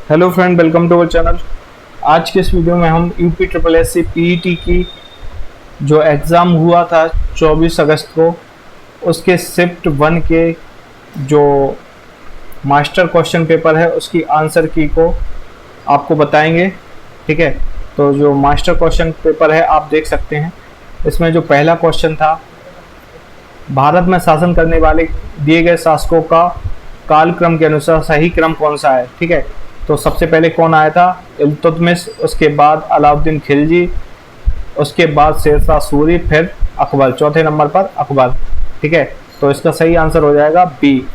Hello friend, welcome to our channel. आज के इस वीडियो में हम UP triple S C PET की जो एग्ज़ाम हुआ था 24 अगस्त को, उसके शिफ्ट 1 के जो मास्टर क्वेश्चन पेपर है उसकी आंसर की को आपको बताएंगे। ठीक है, तो जो मास्टर क्वेश्चन पेपर है आप देख सकते हैं। इसमें जो पहला क्वेश्चन था, भारत में शासन करने वाले दिए गए शासकों का कालक्रम के अनुसार सही क्रम कौन सा है। ठीक है, तो सबसे पहले कौन आया था? इल्तुतमिश, उसके बाद अलाउद्दीन खिलजी, उसके बाद शेरशाह सूरी, फिर अकबर, चौथे नंबर पर अकबर। ठीक है, तो इसका सही आंसर हो जाएगा बी,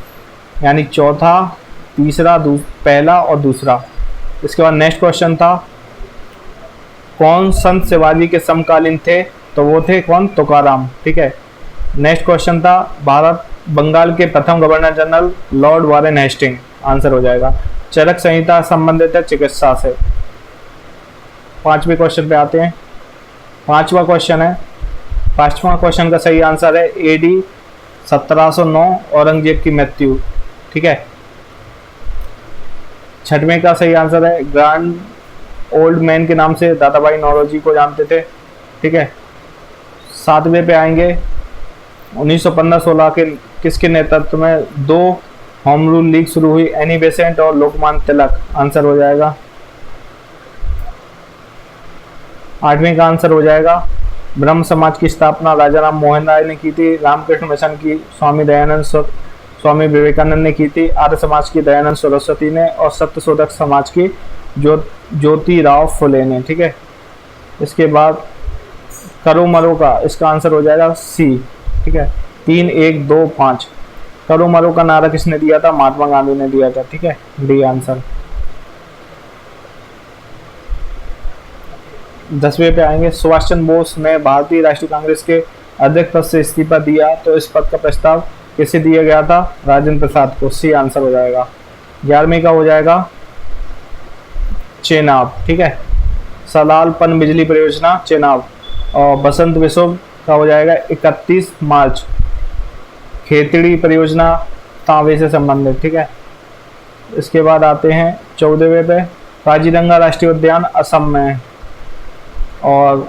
यानी चौथा, तीसरा, पहला और दूसरा। इसके बाद नेक्स्ट क्वेश्चन था, कौन संत शिवाजी के समकालीन थे? तो वो थे कौन? तुकाराम। ठीक है, नेक्स्ट क्वेश्चन था, भारत बंगाल के प्रथम governor general lord Warren Hasting, answer हो जाएगा। चरक संहिता संबंधित है चिकित्सा से। पांचवें क्वेश्चन पे आते हैं। पांचवा क्वेश्चन है, पांचवा क्वेश्चन का सही आंसर है एडी 1709, औरंगजेब की मृत्यु। ठीक है, छठवें का सही आंसर है ग्रांड ओल्ड मैन के नाम से दादाभाई नौरोजी को जानते थे। ठीक है, सातवें पे आएंगे, 1915-16 के किसके नेतृत्व में दो होम रूल लीग शुरू हुई? एनी बेसेंट और लोकमान्य तिलक, आंसर हो जाएगा। आठवें का आंसर हो जाएगा ब्रह्म समाज की स्थापना राजा राम मोहन राय ने की थी। रामकृष्ण मिशन की स्वामी दयानंद स्वामी विवेकानंद ने की थी। आर्य समाज की दयानंद सरस्वती ने, और सत्यशोधक समाज की ज्योतिराव फुले ने। ठीक है, इसके बाद करो मरो का इसका आंसर हो जाएगा सी। ठीक है, 3, 1, 2, 5। करो मरो का नारा किसने दिया था? महात्मा गांधी ने दिया था। ठीक है, डी आंसर। 10वें पे आएंगे, सुभाष चंद्र बोस ने भारतीय राष्ट्रीय कांग्रेस के अध्यक्ष पद से इस्तीफा दिया, तो इस पद का प्रस्ताव किसे दिया गया था? राजेंद्र प्रसाद को। सी आंसर हो जाएगा। 11वें का हो जाएगा चेनाब। ठीक है, सलाल पन बिजली परियोजना चेनाब। और बसंत विश्व का हो जाएगा 31 मार्च, खेतड़ी परियोजना तांबे से संबंधित। ठीक है, इसके बाद आते हैं 14वें पे, काजीरंगा राष्ट्रीय उद्यान असम में। और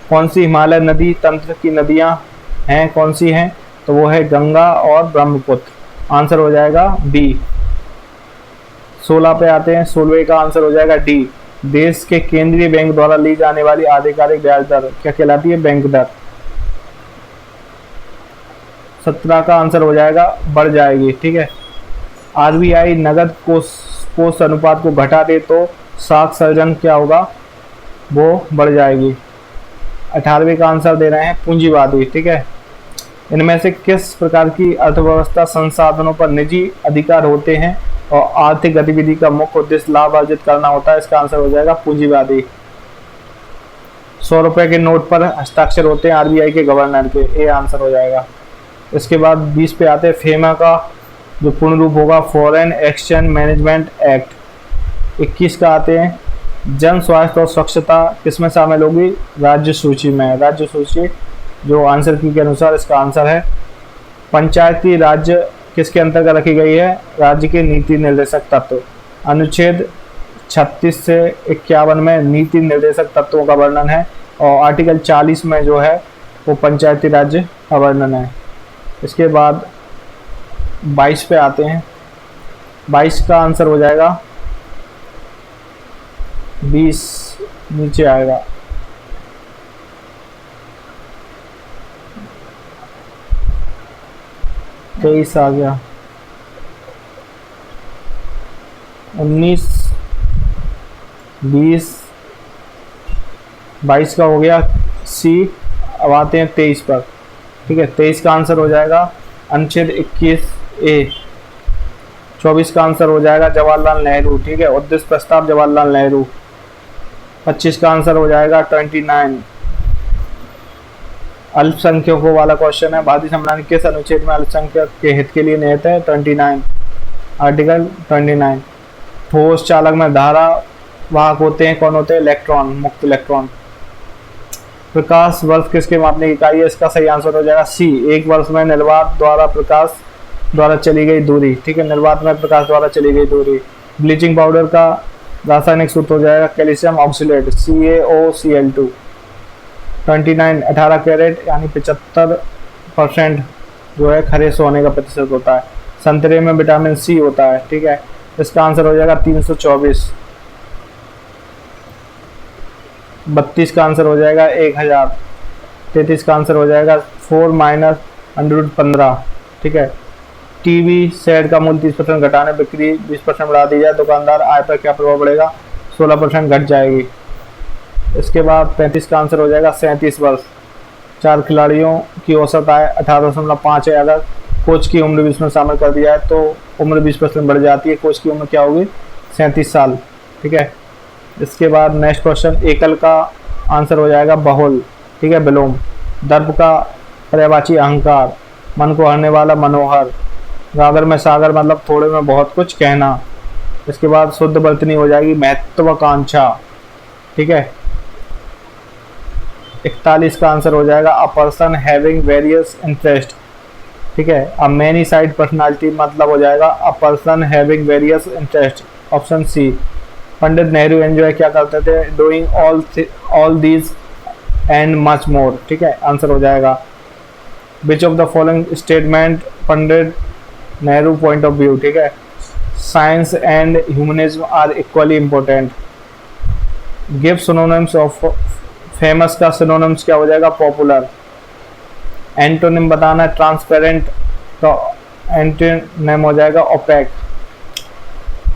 कौन सी हिमालय नदी तंत्र की नदियां हैं, कौन सी हैं? तो वो है गंगा और ब्रह्मपुत्र, आंसर हो जाएगा बी। 16 पे आते हैं, 16वें का आंसर हो जाएगा डी। देश के केंद्रीय बैंक द्वारा ली जाने वाली आधिकारिक ब्याज दर क्या कहलाती है? बैंक दर। 17 का आंसर हो जाएगा बढ़ जाएगी। ठीक है, आरबीआई नगद कोष अनुपात को घटा दे तो साख सर्जन क्या होगा? वो बढ़ जाएगी। 18वें का आंसर दे रहे हैं पूंजीवादी। ठीक है, इनमें से किस प्रकार की अर्थव्यवस्था संसाधनों पर निजी अधिकार होते हैं और आर्थिक गतिविधि का मुख्य उद्देश्य लाभ अर्जित करना होता है? इसका आंसर हो जाएगा पूंजीवादी। 100 रुपए के नोट पर हस्ताक्षर होते हैं आरबीआई के गवर्नर के, ए आंसर हो जाएगा। इसके बाद 20 पे आते हैं, फेमा का जो पूर्ण रूप होगा फॉरेन एक्सचेंज मैनेजमेंट एक्ट। 21 का आते हैं, जन स्वास्थ्य और स्वच्छता किसमें शामिल होगी? राज्य सूची में। राज्य सूची जो आंसर की के अनुसार इसका आंसर है। पंचायती राज्य किसके अंतर्गत रखी गई है? राज्य के नीति निर्देशक तत्व। अनुच्छेद 36 से 51 में नीति निर्देशक तत्वों का वर्णन है, और आर्टिकल 40 में जो है वो पंचायती राज्य का वर्णन है। इसके बाद 22 पे आते हैं, 22 का आंसर हो जाएगा 20, नीचे आएगा। तेईस आ गया, 19, 20, 22 का हो गया सी। अब आते हैं 23 पर। ठीक है, 23 का आंसर हो जाएगा अनुच्छेद 21 ए। 24 का आंसर हो जाएगा जवाहरलाल नेहरू। ठीक है, उद्देश्य प्रस्ताव जवाहरलाल नेहरू। 25 का आंसर हो जाएगा 29, अल्पसंख्यकों वाला क्वेश्चन है। भारतीय संविधान किस अनुच्छेद में अल्पसंख्यक के हित के लिए निहित है? 29, आर्टिकल 29। ठोस चालक में धारा वाहक होते हैं, कौन होते हैं? इलेक्ट्रॉन, मुक्त इलेक्ट्रॉन। प्रकाश वर्ष किसके मापने की इकाई है? इसका सही आंसर हो जाएगा सी। एक वर्ष में निर्वात द्वारा प्रकाश द्वारा चली गई दूरी। ठीक है, निर्वात में प्रकाश द्वारा चली गई दूरी। ब्लीचिंग पाउडर का रासायनिक सूत्र हो जाएगा कैल्शियम ऑक्सीलेट CaOCl2। 29 18 कैरेट यानी 75% जो है खरे सोने का प्रतिशत होता है। संतरे में विटामिन सी होता है, ठीक है। इसका आंसर हो जाएगा 324। 32 का आंसर हो जाएगा 1000। 33 का आंसर हो जाएगा 4 माइनस √15, ठीक है। टीवी शेयर का मूल्य 30% घटाने बिक्री 20% बढ़ा दी जाए, दुकानदार आय पर क्या प्रभाव पड़ेगा? 16% घट जाएगी। इसके बाद 35 का आंसर हो जाएगा 37 वर्ष। 4 खिलाड़ियों की औसत आय 18.5 है। अगर कोच की उम्र भी इसमें शामिल कर दिया है तो उम्र 20% बढ़ जाती है। कोच की उम्र क्या होगी? 37 साल, ठीक है। इसके बाद नेक्स्ट क्वेश्चन, एकल का आंसर हो जाएगा बहुल, ठीक है, विलोम। दर्प का पर्यायवाची अहंकार, मन को हरने वाला मनोहर। गागर में सागर मतलब थोड़े में बहुत कुछ कहना। इसके बाद शुद्ध वर्तनी हो जाएगी महत्वाकांक्षा, ठीक है। 41 का आंसर हो जाएगा a person having various interest, ठीक है। अ मैनी साइड पर्सनालिटी मतलब हो जाएगा a person having various interest, option C. Pandit Nehru enjoy क्या करते थे? Doing all these and much more, ठीक है, आंसर हो जाएगा। Which of the following statement Pandit Nehru point of view, ठीक है। Science and humanism are equally important. Give synonyms of famous का सिनोनिम्स क्या हो जाएगा? पॉपुलर। एंटोनिम बताना है ट्रांसपेरेंट, तो एंटोनिम हो जाएगा ओपेक।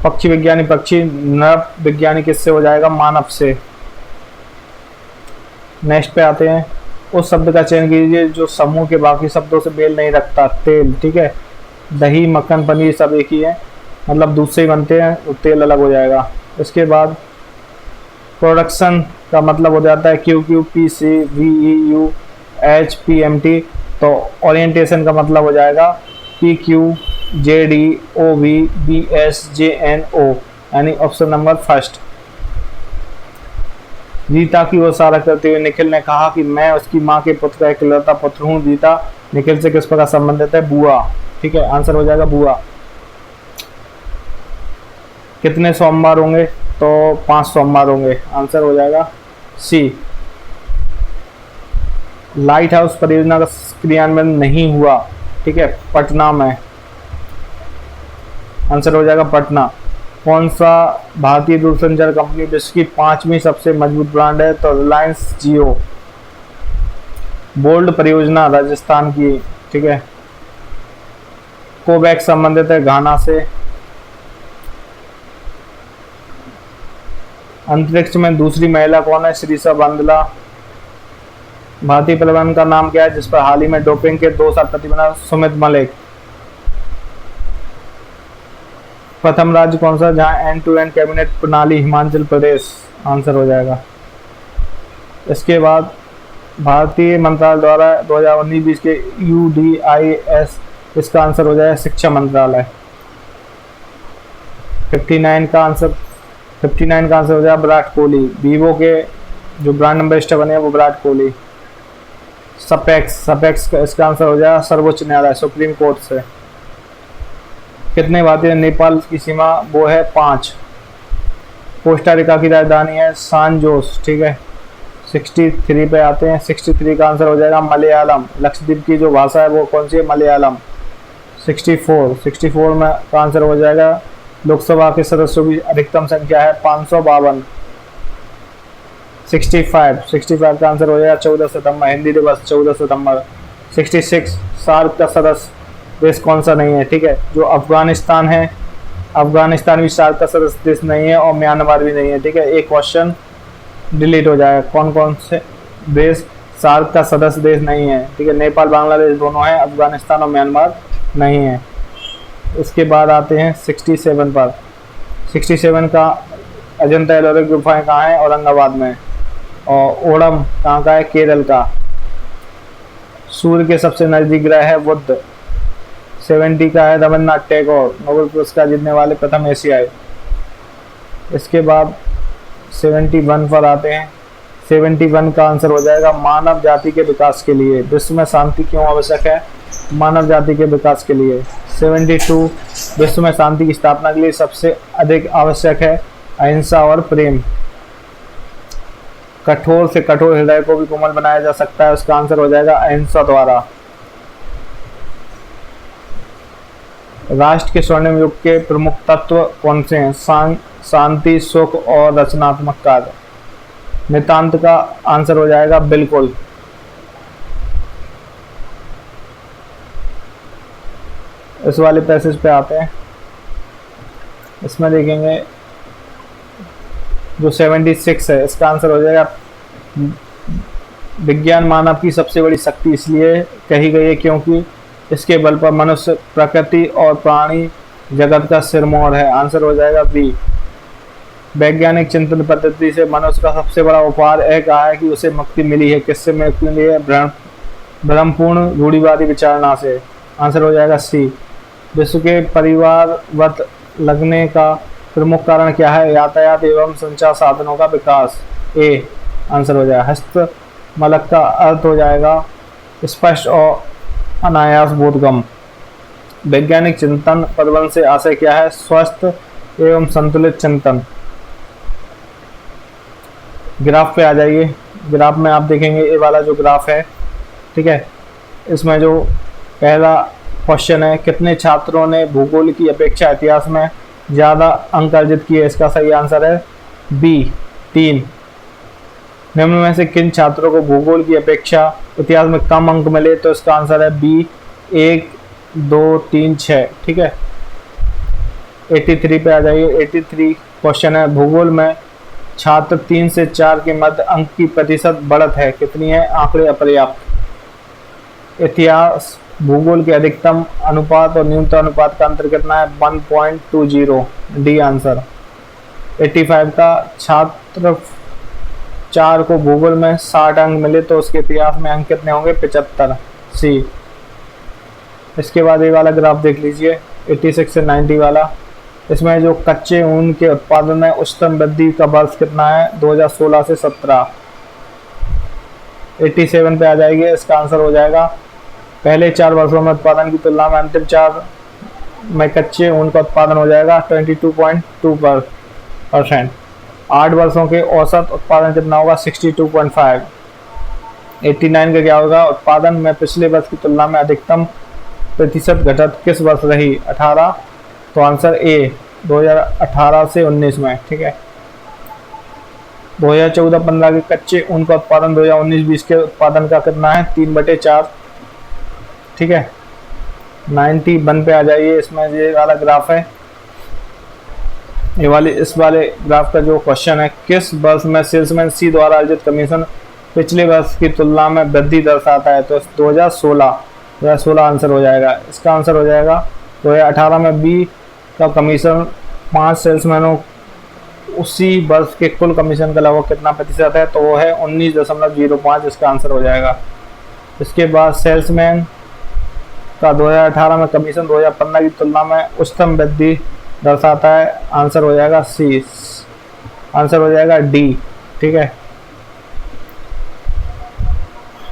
पक्षी विज्ञानी पक्षी, नर विज्ञानी किससे हो जाएगा? मानव से। नेक्स्ट पे आते हैं, उस शब्द का चयन कीजिए जो समूह के बाकी शब्दों से मेल नहीं रखता। तेल, ठीक है। दही, मक्खन, पनीर सब एक ही है, मतलब दूध से ही बनते हैं, तो तेल अलग हो जाएगा। इसके बाद प्रोडक्शन का मतलब हो जाता है QQPCVEUHPMT, तो ओरिएंटेशन का मतलब हो जाएगा PQJDOVBSJNO, यानी ऑप्शन नंबर फर्स्ट। रीता की ओर इशारा करते हुए निखिल ने कहा कि मैं उसकी माँ के पुत्र का इकलौता पुत्र हूँ। रीता निखिल से किस प्रकार संबंधित है? बुआ, ठीक है, आंसर हो जाएगा बुआ। कितने सोमवार होंगे? तो 5 सोमवार होंगे, आंसर हो जाएगा सी। लाइट हाउस परियोजना का क्रियान्वयन नहीं हुआ, ठीक है, पटना में, आंसर हो जाएगा पटना। कौन सा भारतीय दूरसंचार कंपनी विश्व की 5वीं सबसे मजबूत ब्रांड है? तो रिलायंस जियो। बोल्ड परियोजना राजस्थान की, ठीक है। कोवैक्स संबंधित है घाना से। अंतरिक्ष में दूसरी महिला कौन है? श्रीषा बांदला। भारतीय पहलवान का नाम क्या है जिस पर हाल ही में डोपिंग के 2 साल प्रतिबंध? सुमित मलिक। प्रथम राज्य कौन सा जहां एंड टू एंड कैबिनेट प्रणाली? हिमाचल प्रदेश, आंसर हो जाएगा। इसके बाद भारतीय मंत्रालय द्वारा 2019-20 के UDIS, इसका आंसर हो जाएगा शिक्षा मंत्रालय। 59 का आंसर हो जाएगा विराट कोहली। वीवो के जो ब्रांड एम्बेसडर बने हैं वो विराट कोहली। सपेक्स का इसका आंसर हो जाएगा सर्वोच्च न्यायालय, सुप्रीम कोर्ट से। कितने भारतीय नेपाल की सीमा? वो है 5। कोस्टा रिका की राजधानी है सान जोस, ठीक है। 63 पे आते हैं। 63 का आंसर हो जाएगा मलयालम। लक्षद्वीप की जो भाषा है वो कौन सी है? मलयालम। 64 में का आंसर हो जाएगा लोकसभा के सदस्यों की अधिकतम संख्या है 552। 65 का आंसर हो जाएगा 14 सितंबर, हिंदी दिवस 14 सितंबर। 66 सार्क का सदस्य देश कौन सा नहीं है? ठीक है, जो अफगानिस्तान है, अफगानिस्तान भी सार्क का सदस्य देश नहीं है और म्यांमार भी नहीं है। ठीक है, एक क्वेश्चन डिलीट हो जाएगा। कौन कौन से देश सार्क का सदस्य देश नहीं है? ठीक है, नेपाल बांग्लादेश दोनों हैं, अफगानिस्तान और म्यांमार नहीं है। इसके बाद आते हैं 67 पर। 67 का अजंता एलोरा गुफाएं कहाँ है? औरंगाबाद में। और ओणम कहाँ का है? केरल का। सूर्य के सबसे नजदीक ग्रह है बुध। 70 का है रविन्द्रनाथ टैगोर, नोबेल पुरस्कार जीतने वाले प्रथम एशियाई। इसके बाद 71 पर आते हैं। 71 का आंसर हो जाएगा मानव जाति के विकास के लिए विश्व में शांति क्यों आवश्यक है? मानव जाति के विकास के लिए। 72 विश्व में शांति की स्थापना के लिए सबसे अधिक आवश्यक है अहिंसा और प्रेम। कठोर से कठोर हृदय को भी कोमल बनाया जा सकता है, उसका आंसर हो जाएगा अहिंसा द्वारा। राष्ट्र के स्वर्णिम युग के प्रमुख तत्व कौन से हैं? शांति, सुख और रचनात्मक कार्य। नितांत का आंसर हो जाएगा बिल्कुल। इस वाले पैसेज पे आते हैं, इसमें देखेंगे जो 76 है, इसका आंसर हो जाएगा विज्ञान मानव की सबसे बड़ी शक्ति इसलिए कही गई है क्योंकि इसके बल पर मनुष्य, प्रकृति और प्राणी जगत का सिरमौर है। आंसर हो जाएगा बी। वैज्ञानिक चिंतन पद्धति से मनुष्य का सबसे बड़ा उपहार यह कहा है कि उसे मुक्ति मिली है। किससे मुक्ति मिली है? भ्रमपूर्ण रूढ़िवादी विचारणा से। आंसर हो जाएगा सी। विश्व के परिवारवत लगने का प्रमुख कारण क्या है? यातायात एवं संचार साधनों का विकास। ए आंसर हो जाएगा। हस्तमलक का अर्थ हो जाएगा स्पष्ट और अनायास बोधगम। वैज्ञानिक चिंतन पदवन से आशय क्या है? स्वस्थ एवं संतुलित चिंतन। ग्राफ पे आ जाइए। ग्राफ में आप देखेंगे ये वाला जो ग्राफ है, ठीक है, इसमें जो पहला क्वेश्चन है, कितने छात्रों ने भूगोल की अपेक्षा इतिहास में ज़्यादा अंक अर्जित किए? इसका सही आंसर है बी 3। निम्न में से किन छात्रों को भूगोल की अपेक्षा इतिहास में कम अंक मिले? तो इसका आंसर है बी 1, 2, 3, 6। ठीक है, 83 पे आ जाइए। 83 क्वेश्चन है, भूगोल में छात्र 3 से 4 के मध्य अंक की प्रतिशत बढ़त है, कितनी है? आंकड़े अपर्याप्त। इतिहास भूगोल के अधिकतम अनुपात और न्यूनतम अनुपात का अंतर कितना है? 1.20। D answer. 85 का छात्र 4 को भूगोल में 60 अंक मिले तो उसके इतिहास में अंक कितने होंगे? 75। सी। इसके बाद ये वाला ग्राफ देख लीजिए, 86 से 90 वाला। इसमें जो कच्चे ऊन के उत्पादन में उच्चतम वृद्धि का वर्ष कितना है? 2016 से 17। 87 पे आ जाएगी, इसका आंसर हो जाएगा पहले 4 वर्षों में उत्पादन की तुलना में अंतिम 4 में कच्चे ऊन का उत्पादन हो जाएगा 22.2%। 8 वर्षों के औसत उत्पादन कितना होगा? 62.5। 89 का क्या होगा? उत्पादन में पिछले वर्ष की तुलना में अधिकतम प्रतिशत घटत किस वर्ष रही? 18। तो आंसर ए 2018 से 19 में। ठीक है, 2014-15 के कच्चे ऊन का उत्पादन 2019-20 के उत्पादन का कितना है? 3/4। ठीक है, 91 पे आ जाइए। इसमें ये वाला ग्राफ है, इस वाले ग्राफ का जो क्वेश्चन है, किस वर्ष में सेल्समैन सी द्वारा अर्जित कमीशन पिछले वर्ष की तुलना में वृद्धि दर्शाता है? तो 2016 आंसर हो जाएगा। इसका आंसर हो जाएगा 2018 में बी का कमीशन 5 सेल्समैनों उसी वर्ष के कुल कमीशन का लगभग कितना प्रतिशत है? तो वो है 19.05। इसका आंसर हो जाएगा। इसके बाद सेल्समैन का 2018 में कमीशन 2015 की तुलना में उच्चतम वृद्धि दर्शाता है। आंसर हो जाएगा सी। आंसर हो जाएगा डी। ठीक है,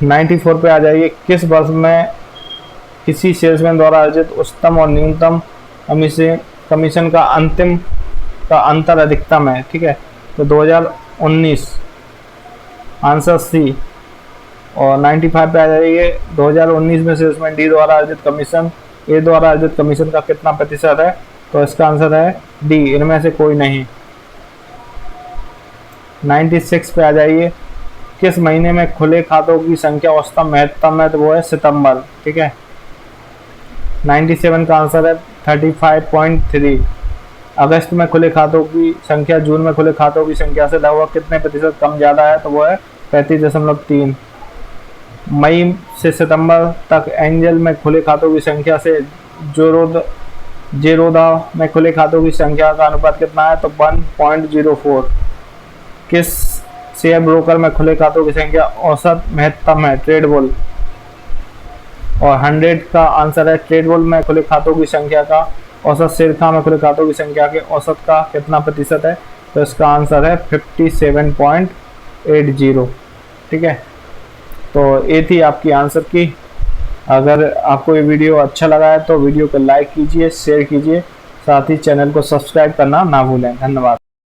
94 पे आ जाइए। किस वर्ष में किसी सेल्समैन द्वारा अर्जित उच्चतम और न्यूनतम कमीशन का अंतर अधिकतम है? ठीक है, तो 2019। Answer C. और 95 पे आ जाइए। 2019 में सेल्समैन डी द्वारा अर्जित कमीशन ए द्वारा अर्जित कमीशन का कितना प्रतिशत है? तो इसका आंसर है डी, इनमें से कोई नहीं। 96 पे आ जाइए। किस महीने में खुले खातों की संख्या औसतन महत्तम है? तो वो है सितंबर। ठीक है, 97 का आंसर है 35.3। अगस्त में खुले खातों की संख्या जून में खुले खातों की संख्या से लगभग कितने प्रतिशत कम ज़्यादा है? तो वो है 35.3। मई से सितंबर तक एंजल में खुले खातों की संख्या से जेरोदा में खुले खातों की संख्या का अनुपात कितना है? तो 1.04। किस शेयर ब्रोकर में खुले खातों की संख्या औसत महत्तम है? ट्रेडबुल। और 100 का आंसर है ट्रेडबुल में खुले खातों की संख्या का औसत शेरखा में खुले खातों की संख्या के औसत का कितना प्रतिशत है? तो इसका आंसर है 57.80। ठीक है, तो ये थी आपकी आंसर की अगर आपको ये वीडियो अच्छा लगा है तो वीडियो को लाइक कीजिए, शेयर कीजिए, साथ ही चैनल को सब्सक्राइब करना ना भूलें। धन्यवाद।